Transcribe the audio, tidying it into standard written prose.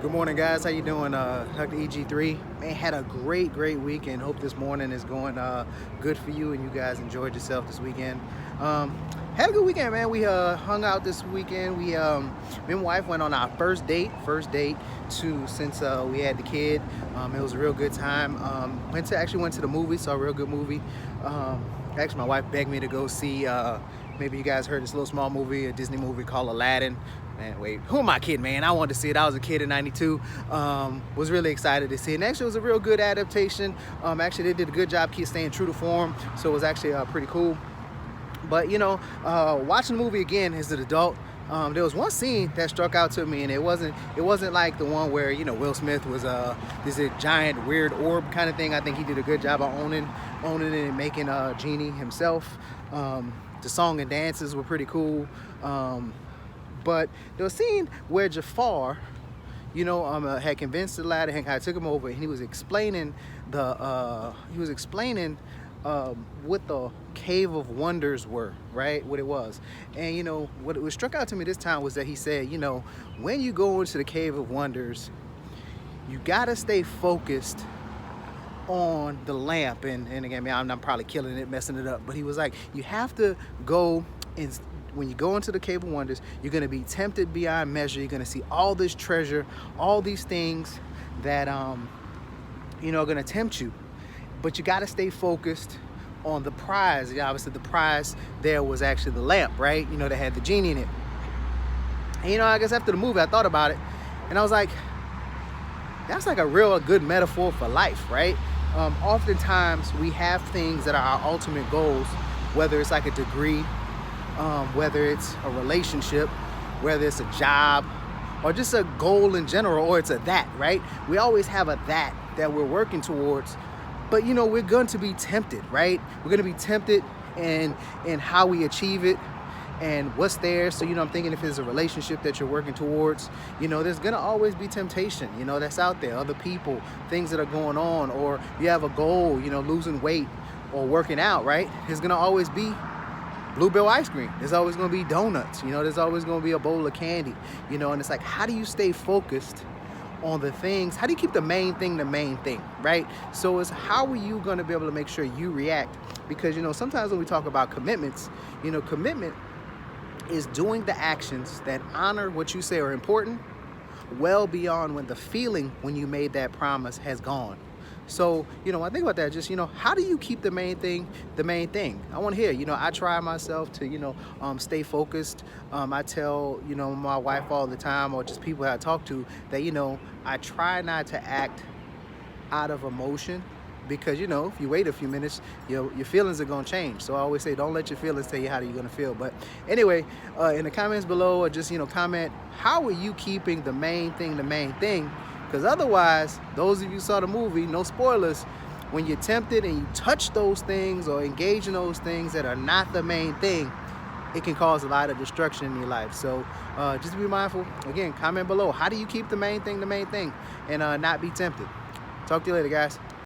Good morning, guys. How you doing? Dr. EG3. Man, had a great weekend. Hope this morning is going good for you and you guys enjoyed yourself this weekend. Had a good weekend, man. We hung out this weekend. Me and wife went on our first date since we had the kid. It was a real good time. Actually went to the movie, saw a real good movie. Actually, my wife begged me to go see. Maybe you guys heard this little small movie, a Disney movie called Aladdin. Man, wait, who am I kidding, man? I wanted to see it. I was a kid in '92. Was really excited to see it. And actually, it was a real good adaptation. Actually, they did a good job staying true to form, so it was actually pretty cool. But watching the movie again as an adult, there was one scene that struck out to me, and it wasn't like the one where Will Smith was this giant weird orb kind of thing. I think he did a good job of owning it and making Genie himself. The song and dances were pretty cool. But there was a scene where Jafar, had convinced Aladdin. I took him over, and he was explaining what the Cave of Wonders were, right? What it was. And what struck out to me this time was that he said, when you go into the Cave of Wonders, you gotta stay focused on the lamp. And again, man, I'm probably killing it, messing it up, but he was like, you have to go and when you go into the Cave of Wonders, you're going to be tempted beyond measure. You're going to see all this treasure, all these things that are going to tempt you, but you got to stay focused on the prize. Obviously the prize there was actually the lamp, right? That had the genie in it. And I guess after the movie I thought about it, and I was like, that's like a good metaphor for life, right? Oftentimes we have things that are our ultimate goals, whether it's like a degree, whether it's a relationship, whether it's a job, or just a goal in general, or it's a that, right? We always have a that we're working towards, but we're going to be tempted, right? We're going to be tempted in how we achieve it and what's there. So I'm thinking if it's a relationship that you're working towards, there's going to always be temptation, that's out there, other people, things that are going on, or you have a goal, losing weight or working out, right? There's going to always be Bluebell ice cream. There's always going to be donuts. There's always going to be a bowl of candy. And it's like, how do you stay focused on the things? How do you keep the main thing, right? So it's how are you going to be able to make sure you react? Because sometimes when we talk about commitments, commitment is doing the actions that honor what you say are important, well beyond when the feeling when you made that promise has gone. So, I think about that, just, how do you keep the main thing? I want to hear, I try myself to, stay focused. I tell, my wife all the time, or just people I talk to, that, I try not to act out of emotion, because, if you wait a few minutes, your feelings are going to change. So I always say, don't let your feelings tell you how you're going to feel. But anyway, in the comments below, or just, comment, how are you keeping the main thing? Because otherwise, those of you who saw the movie, no spoilers, when you're tempted and you touch those things or engage in those things that are not the main thing, it can cause a lot of destruction in your life. So just be mindful. Again, comment below. How do you keep the main thing and not be tempted? Talk to you later, guys.